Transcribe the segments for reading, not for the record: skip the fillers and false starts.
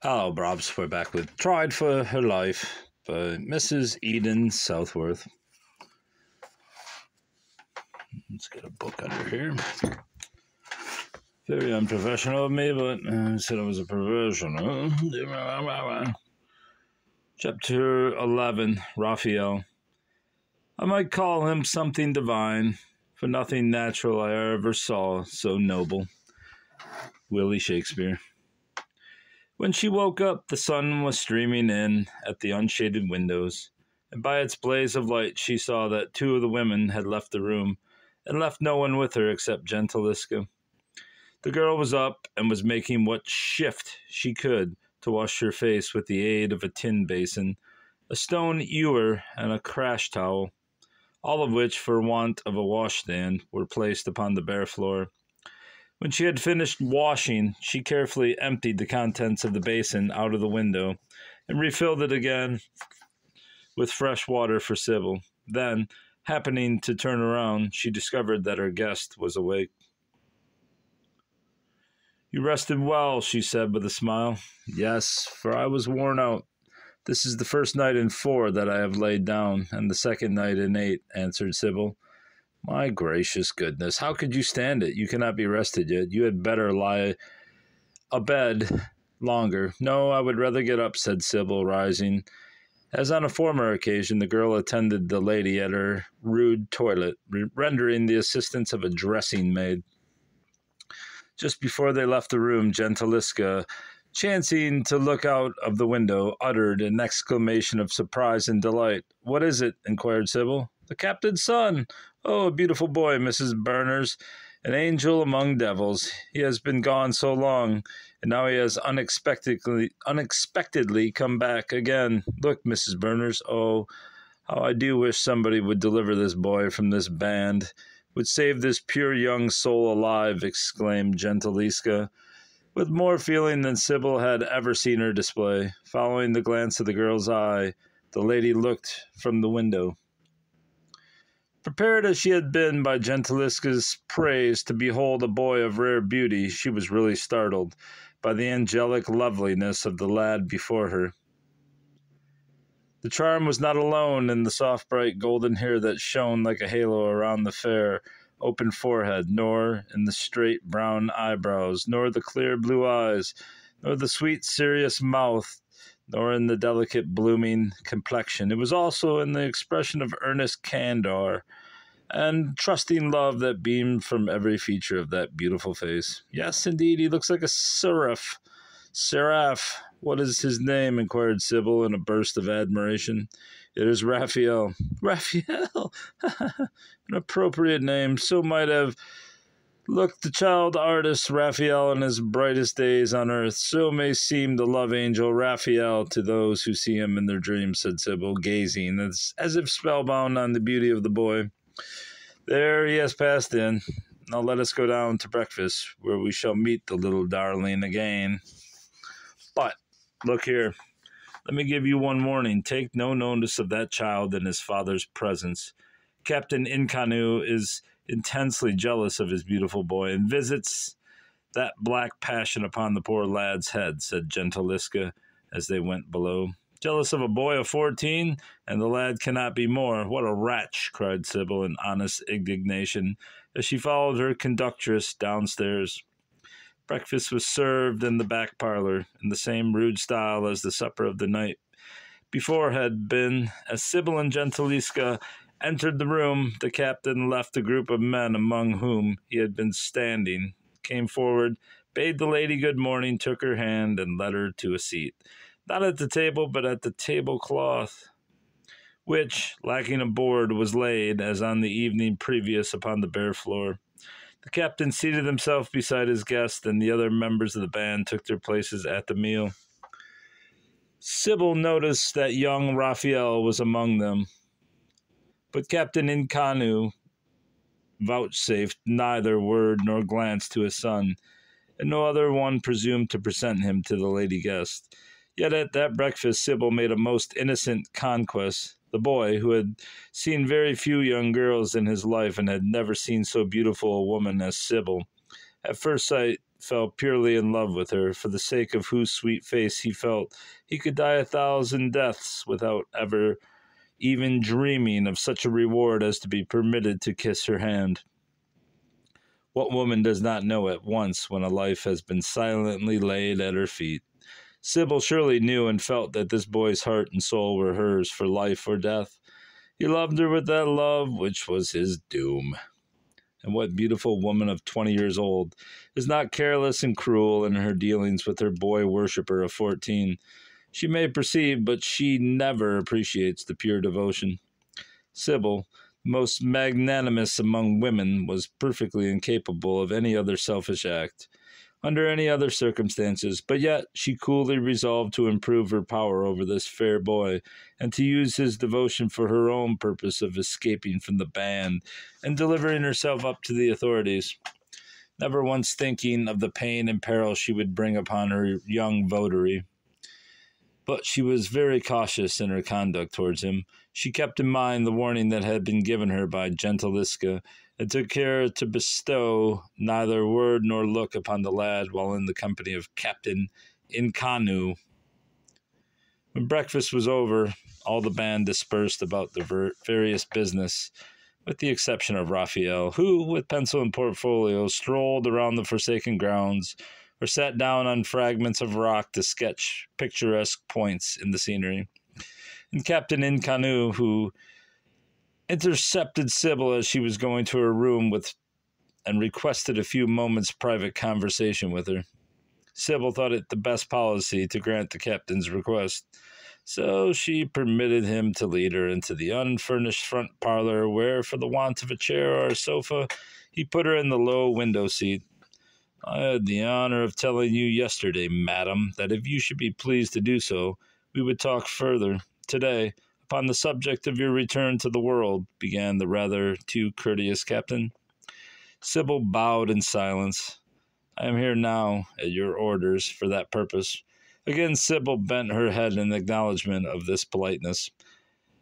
Oh, Brobs, we're back with Tried for Her Life by Mrs. E.D.E.N. Southworth. Let's get a book under here. Very unprofessional of me, but I said I was a professional. Chapter 11, RAPHAEL. I might call him something divine, for nothing natural I ever saw so noble. Willie Shakespeare. When she woke up, the sun was streaming in at the unshaded windows, and by its blaze of light she saw that two of the women had left the room, and left no one with her except Gentiliska. The girl was up, and was making what shift she could to wash her face with the aid of a tin basin, a stone ewer, and a crash towel, all of which, for want of a washstand, were placed upon the bare floor. When she had finished washing, she carefully emptied the contents of the basin out of the window, and refilled it again with fresh water for Sybil. Then, happening to turn around, she discovered that her guest was awake. "You rested well," she said with a smile. "Yes, for I was worn out. This is the first night in 4 that I have laid down, and the second night in 8, answered Sybil. "My gracious goodness, how could you stand it? You cannot be rested yet. You had better lie abed longer." "No, I would rather get up," said Sybil, rising. As on a former occasion, the girl attended the lady at her rude toilet, rendering the assistance of a dressing-maid. Just before they left the room, Gentiliska, chancing to look out of the window, uttered an exclamation of surprise and delight. "What is it?" inquired Sybil. "The captain's son! Oh, a beautiful boy, Mrs. Berners, an angel among devils. He has been gone so long, and now he has unexpectedly come back again. Look, Mrs. Berners, oh, how I do wish somebody would deliver this boy from this band, would save this pure young soul alive," exclaimed Gentiliska, with more feeling than Sybil had ever seen her display. Following the glance of the girl's eye, the lady looked from the window. Prepared as she had been by Gentiliska's praise to behold a boy of rare beauty, she was really startled by the angelic loveliness of the lad before her. The charm was not alone in the soft, bright, golden hair that shone like a halo around the fair, open forehead, nor in the straight brown eyebrows, nor the clear blue eyes, nor the sweet, serious mouth, nor in the delicate, blooming complexion. It was also in the expression of earnest candor and trusting love that beamed from every feature of that beautiful face. "Yes, indeed, he looks like a seraph." "Seraph? What is his name?" inquired Sybil in a burst of admiration. "It is RAPHAEL." "RAPHAEL! An appropriate name. So might have looked the child artist Raphael in his brightest days on earth. So may seem the love angel Raphael to those who see him in their dreams," said Sybil, gazing as if spellbound on the beauty of the boy. "There, he has passed in. Now let us go down to breakfast, where we shall meet the little darling again. But, look here, let me give you one warning. Take no notice of that child in his father's presence. Captain Incanu is intensely jealous of his beautiful boy, and visits that black passion upon the poor lad's head," said Gentiliska, as they went below. "Jealous of a boy of 14, and the lad cannot be more. What a wretch!" cried Sybil in honest indignation, as she followed her conductress downstairs. Breakfast was served in the back parlour, in the same rude style as the supper of the night before had been. As Sybil and Gentiliska entered the room, the captain left the group of men among whom he had been standing, came forward, bade the lady good morning, took her hand, and led her to a seat, not at the table, but at the tablecloth, which, lacking a board, was laid, as on the evening previous, upon the bare floor. The captain seated himself beside his guest, and the other members of the band took their places at the meal. Sybil noticed that young Raphael was among them, but Captain Incanu vouchsafed neither word nor glance to his son, and no other one presumed to present him to the lady guest. Yet at that breakfast Sybil made a most innocent conquest. The boy, who had seen very few young girls in his life and had never seen so beautiful a woman as Sybil, at first sight fell purely in love with her, for the sake of whose sweet face he felt he could die 1,000 deaths without ever even dreaming of such a reward as to be permitted to kiss her hand. What woman does not know at once when a life has been silently laid at her feet? Sybil surely knew and felt that this boy's heart and soul were hers for life or death. He loved her with that love which was his doom. And what beautiful woman of 20 years old is not careless and cruel in her dealings with her boy worshipper of 14? She may perceive, but she never appreciates the pure devotion. Sybil, most magnanimous among women, was perfectly incapable of any other selfish act, under any other circumstances, but yet she coolly resolved to improve her power over this fair boy, and to use his devotion for her own purpose of escaping from the band and delivering herself up to the authorities, never once thinking of the pain and peril she would bring upon her young votary. But she was very cautious in her conduct towards him. She kept in mind the warning that had been given her by Gentilesca, and took care to bestow neither word nor look upon the lad while in the company of Captain E.D.E.N. When breakfast was over, all the band dispersed about their various business, with the exception of RAPHAEL, who, with pencil and portfolio, strolled around the forsaken grounds, or sat down on fragments of rock to sketch picturesque points in the scenery. And Captain E.D.E.N., who intercepted Sybil as she was going to her room and requested a few moments' private conversation with her. Sybil thought it the best policy to grant the captain's request, so she permitted him to lead her into the unfurnished front parlor, where, for the want of a chair or a sofa, he put her in the low window seat. "I had the honor of telling you yesterday, madam, that if you should be pleased to do so, we would talk further today upon the subject of your return to the world," began the rather too courteous captain. Sybil bowed in silence. "I am here now, at your orders, for that purpose." Again Sybil bent her head in acknowledgment of this politeness.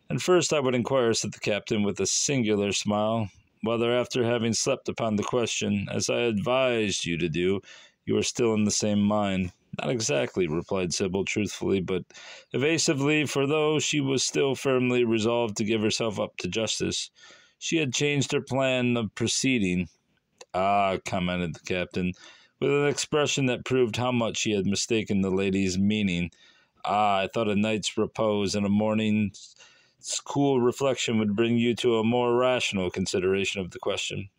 "And first I would inquire," said the captain, with a singular smile, "whether, after having slept upon the question, as I advised you to do, you are still in the same mind." "Not exactly," replied Sybil, truthfully, but evasively, for though she was still firmly resolved to give herself up to justice, she had changed her plan of proceeding. "Ah," commented the captain, with an expression that proved how much he had mistaken the lady's meaning. "Ah, I thought a night's repose and a morning's cool reflection would bring you to a more rational consideration of the question."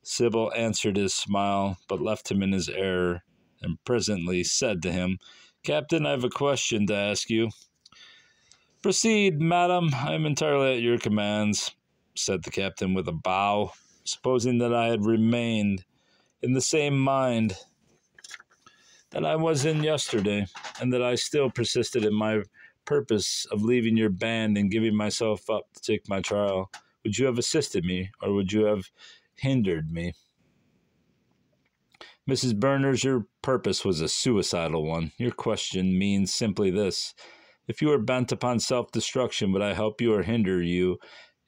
Sybil answered his smile, but left him in his error, and presently said to him, "Captain, I have a question to ask you." "Proceed, madam, I am entirely at your commands," said the captain with a bow. "Supposing that I had remained in the same mind that I was in yesterday, and that I still persisted in my purpose of leaving your band and giving myself up to take my trial, would you have assisted me, or would you have hindered me?" "Mrs. Berners, your purpose was a suicidal one. Your question means simply this: if you were bent upon self-destruction, would I help you or hinder you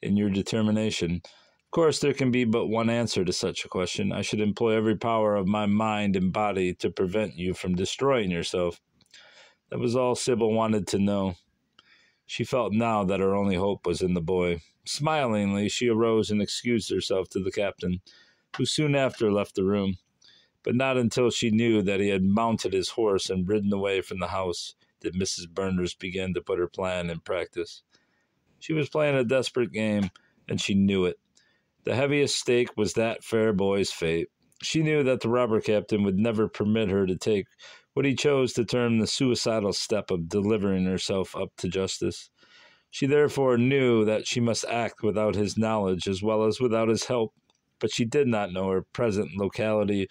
in your determination? Of course, there can be but one answer to such a question. I should employ every power of my mind and body to prevent you from destroying yourself." That was all Sybil wanted to know. She felt now that her only hope was in the boy. Smilingly, she arose and excused herself to the captain, who soon after left the room. But not until she knew that he had mounted his horse and ridden away from the house did Mrs. Berners begin to put her plan in practice. She was playing a desperate game, and she knew it. The heaviest stake was that fair boy's fate. She knew that the robber captain would never permit her to take what he chose to term the suicidal step of delivering herself up to justice. She therefore knew that she must act without his knowledge as well as without his help, but she did not know her present locality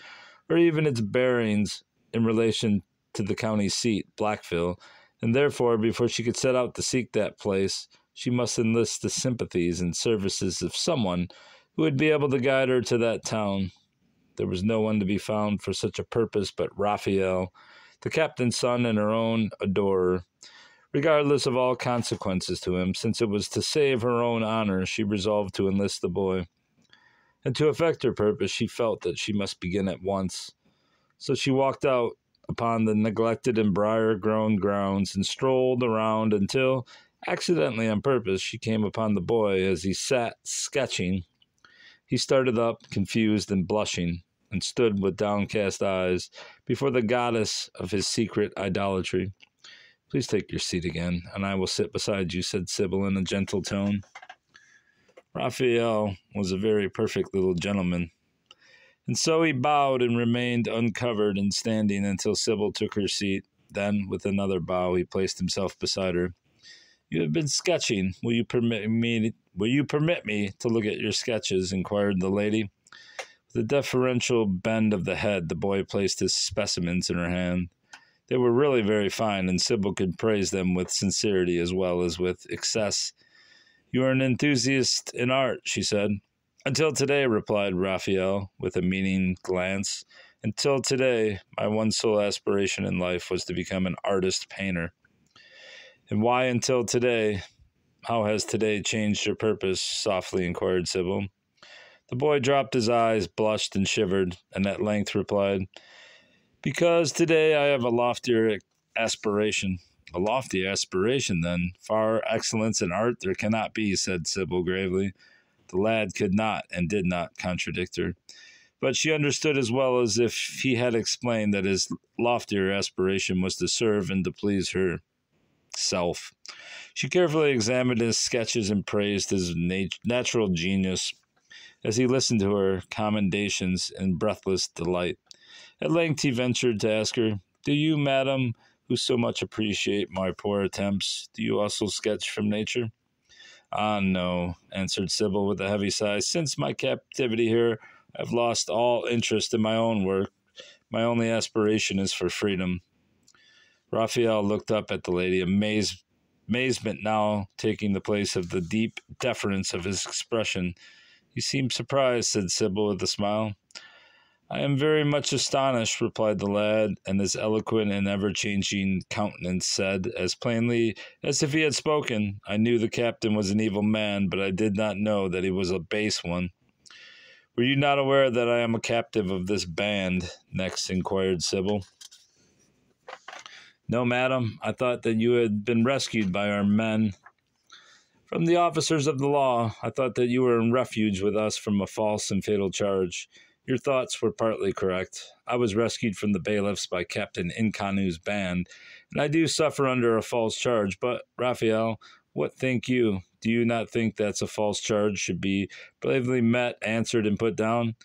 or even its bearings in relation to the county seat, Blackville, and therefore, before she could set out to seek that place, she must enlist the sympathies and services of someone who would be able to guide her to that town. There was no one to be found for such a purpose but RAPHAEL, the captain's son and her own adorer. Regardless of all consequences to him, since it was to save her own honor, she resolved to enlist the boy. And to effect her purpose, she felt that she must begin at once. So she walked out upon the neglected and briar-grown grounds and strolled around until, accidentally on purpose, she came upon the boy as he sat sketching. He started up, confused and blushing, and stood with downcast eyes before the goddess of his secret idolatry. "Please take your seat again, and I will sit beside you," said Sybil in a gentle tone. Raphael was a very perfect little gentleman, and so he bowed and remained uncovered and standing until Sybil took her seat. Then, with another bow, he placed himself beside her. "You have been sketching. Will you permit me to look at your sketches?" inquired the lady. With a deferential bend of the head, the boy placed his specimens in her hand. They were really very fine, and Sybil could praise them with sincerity as well as with excess. "You are an enthusiast in art," she said. "Until today," replied Raphael, with a meaning glance. "Until today, my one sole aspiration in life was to become an artist-painter." "And why until today? How has today changed your purpose?" softly inquired Sybil. The boy dropped his eyes, blushed, and shivered, and at length replied, "Because today I have a loftier aspiration." "A lofty aspiration, then? Far excellence in art there cannot be," said Sybil gravely. The lad could not and did not contradict her, but she understood as well as if he had explained that his loftier aspiration was to serve and to please her self. She carefully examined his sketches and praised his natural genius as he listened to her commendations in breathless delight. At length he ventured to ask her, "Do you, madam, who so much appreciate my poor attempts, do you also sketch from nature?" "Ah, no," answered Sybil with a heavy sigh. "Since my captivity here, I have lost all interest in my own work. My only aspiration is for freedom." Raphael looked up at the lady, amazement now taking the place of the deep deference of his expression. "You seem surprised," said Sybil with a smile. "I am very much astonished," replied the lad, and his eloquent and ever-changing countenance said, as plainly as if he had spoken, "I knew the captain was an evil man, but I did not know that he was a base one." "Were you not aware that I am a captive of this band?" next inquired Sybil. "No, madam. I thought that you had been rescued by our men from the officers of the law. I thought that you were in refuge with us from a false and fatal charge." "Your thoughts were partly correct. I was rescued from the bailiffs by Captain Incanu's band, and I do suffer under a false charge. But, Raphael, what think you? Do you not think that a false charge should be bravely met, answered, and put down?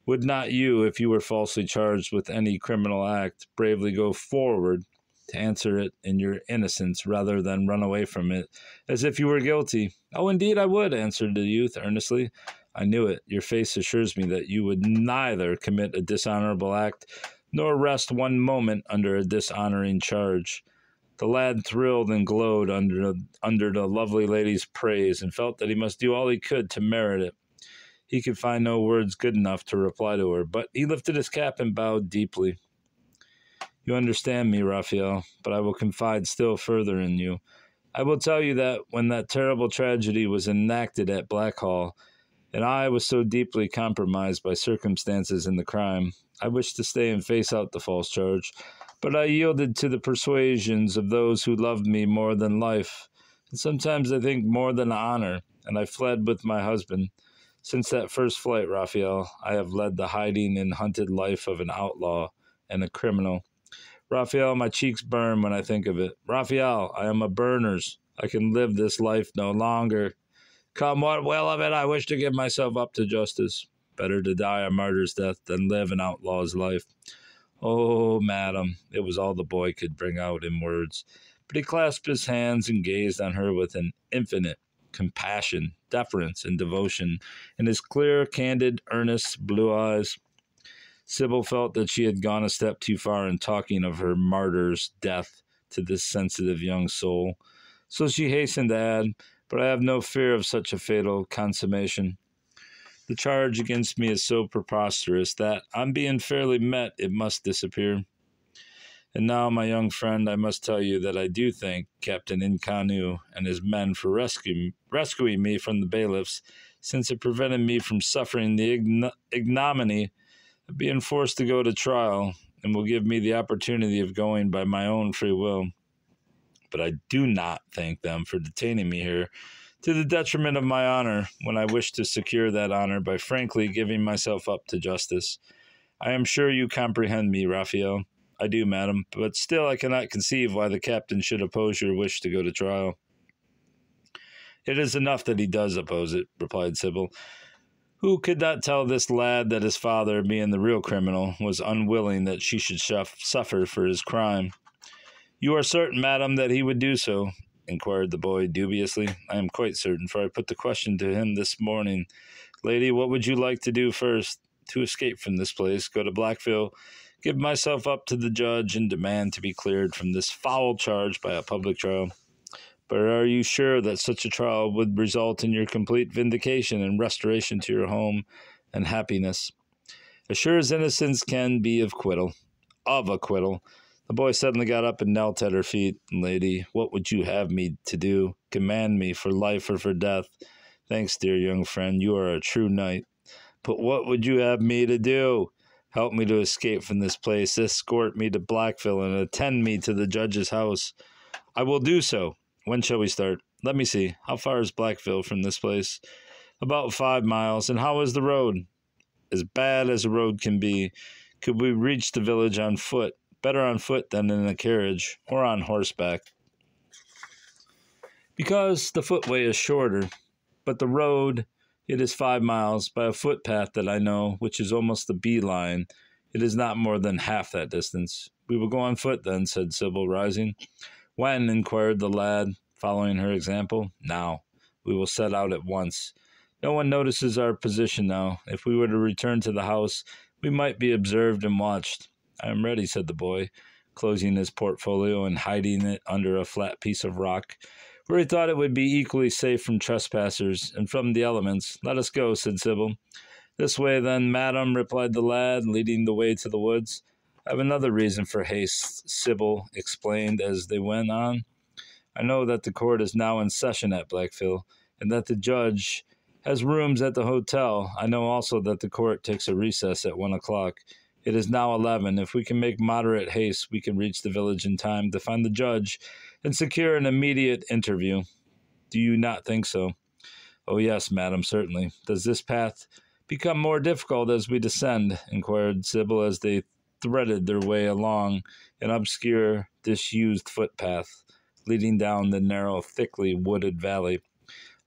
Would not you, if you were falsely charged with any criminal act, bravely go forward to answer it in your innocence rather than run away from it as if you were guilty?" "Oh, indeed I would," answered the youth earnestly. "I knew it. Your face assures me that you would neither commit a dishonorable act nor rest one moment under a dishonoring charge." The lad thrilled and glowed under the lovely lady's praise and felt that he must do all he could to merit it. He could find no words good enough to reply to her, but he lifted his cap and bowed deeply. "You understand me, Raphael, but I will confide still further in you. I will tell you that when that terrible tragedy was enacted at Blackhall, and I was so deeply compromised by circumstances in the crime, I wished to stay and face out the false charge, but I yielded to the persuasions of those who loved me more than life, and sometimes I think more than honor, and I fled with my husband. Since that first flight, Raphael, I have led the hiding and hunted life of an outlaw and a criminal. Raphael, my cheeks burn when I think of it. Raphael, I am a burner's. I can live this life no longer. Come what will of it, I wish to give myself up to justice. Better to die a martyr's death than live an outlaw's life." "Oh, madam," it was all the boy could bring out in words, but he clasped his hands and gazed on her with an infinite compassion, deference, and devotion in his clear, candid, earnest blue eyes. Sybil felt that she had gone a step too far in talking of her martyr's death to this sensitive young soul, so she hastened to add, "But I have no fear of such a fatal consummation. The charge against me is so preposterous that, on being fairly met, it must disappear. And now, my young friend, I must tell you that I do thank Captain Incanu and his men for rescuing me from the bailiffs, since it prevented me from suffering the ignominy of being forced to go to trial, and will give me the opportunity of going by my own free will. But I do not thank them for detaining me here to the detriment of my honor when I wish to secure that honor by frankly giving myself up to justice. I am sure you comprehend me, Raphael. I do, madam, but still I cannot conceive why the captain should oppose your wish to go to trial. It is enough that he does oppose it, replied Sybil, who could not tell this lad that his father, being the real criminal, was unwilling that she should suffer for his crime. You are certain, madam, that he would do so? Inquired the boy dubiously. I am quite certain, for I put the question to him this morning. Lady, what would you like to do first? To escape from this place, go to Blackville, give myself up to the judge, and demand to be cleared from this foul charge by a public trial. But are you sure that such a trial would result in your complete vindication and restoration to your home and happiness? As sure as innocence can be of acquittal. Of acquittal. The boy suddenly got up and knelt at her feet. Lady, what would you have me to do? Command me for life or for death. Thanks, dear young friend. You are a true knight. But what would you have me to do? Help me to escape from this place, escort me to Blackville, and attend me to the judge's house. I will do so. When shall we start? Let me see. How far is Blackville from this place? About 5 miles. And how is the road? As bad as a road can be. Could we reach the village on foot? Better on foot than in a carriage, or on horseback. Because the footway is shorter, but the road, it is 5 miles by a footpath that I know, which is almost a bee-line. It is not more than half that distance. We will go on foot then, said Sybil, rising. When? Inquired the lad, following her example. Now. We will set out at once. No one notices our position now. If we were to return to the house, we might be observed and watched. I am ready, said the boy, closing his portfolio and hiding it under a flat piece of rock, where he thought it would be equally safe from trespassers and from the elements. Let us go, said Sybil. This way, then, madam, replied the lad, leading the way to the woods. I have another reason for haste, Sybil explained as they went on. I know that the court is now in session at Blackville, and that the judge has rooms at the hotel. I know also that the court takes a recess at 1 o'clock. It is now 11. If we can make moderate haste, we can reach the village in time to find the judge and secure an immediate interview. Do you not think so? Oh, yes, madam, certainly. Does this path become more difficult as we descend? Inquired Sybil as they threaded their way along an obscure, disused footpath leading down the narrow, thickly wooded valley.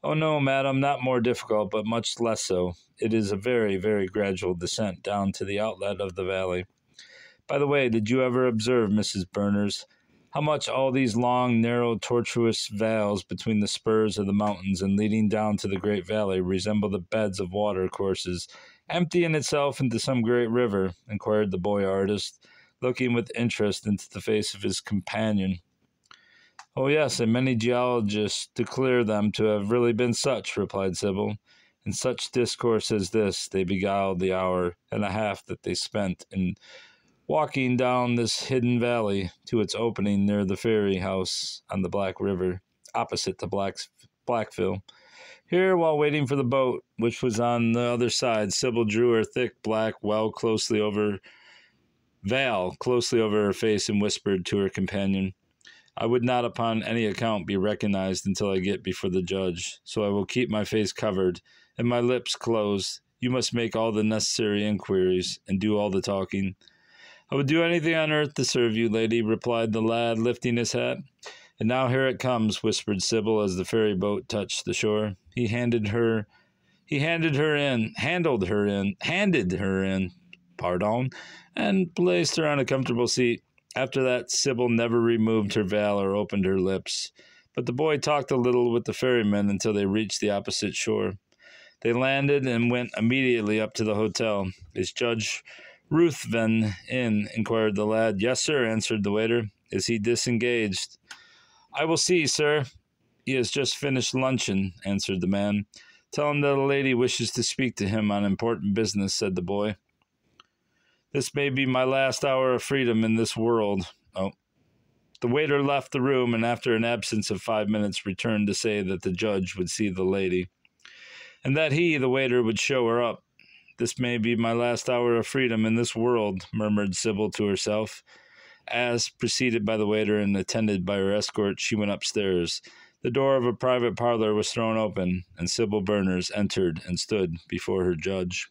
Oh, no, madam, not more difficult, but much less so. It is a very, very gradual descent down to the outlet of the valley. By the way, did you ever observe, Mrs. Berners, how much all these long, narrow, tortuous vales between the spurs of the mountains and leading down to the great valley resemble the beds of water courses, emptying itself into some great river? Inquired the boy artist, looking with interest into the face of his companion. Oh, yes, and many geologists declare them to have really been such, replied Sybil. In such discourse as this, they beguiled the hour and a half that they spent in walking down this hidden valley to its opening near the ferry house on the Black River, opposite to Blackville. Here, while waiting for the boat, which was on the other side, Sybil drew her thick black veil closely over her face and whispered to her companion, I would not upon any account be recognized until I get before the judge, so I will keep my face covered and my lips closed. You must make all the necessary inquiries and do all the talking. I would do anything on earth to serve you, lady, replied the lad, lifting his hat. And now here it comes, whispered Sybil as the ferry boat touched the shore. Handed her in, and placed her on a comfortable seat. After that, Sybil never removed her veil or opened her lips. But the boy talked a little with the ferryman until they reached the opposite shore. They landed and went immediately up to the hotel. Is Judge Ruthven in? Inquired the lad. Yes, sir, answered the waiter. Is he disengaged? I will see, sir. He has just finished luncheon, answered the man. Tell him that a lady wishes to speak to him on important business, said the boy. This may be my last hour of freedom in this world. Oh. The waiter left the room, and after an absence of 5 minutes returned to say that the judge would see the lady, and that he, the waiter, would show her up. This may be my last hour of freedom in this world, murmured Sybil to herself. As, preceded by the waiter and attended by her escort, she went upstairs. The door of a private parlor was thrown open, and Sybil Berners entered and stood before her judge.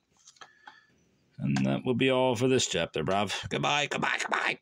And that will be all for this chapter, bruv. Goodbye, goodbye, goodbye.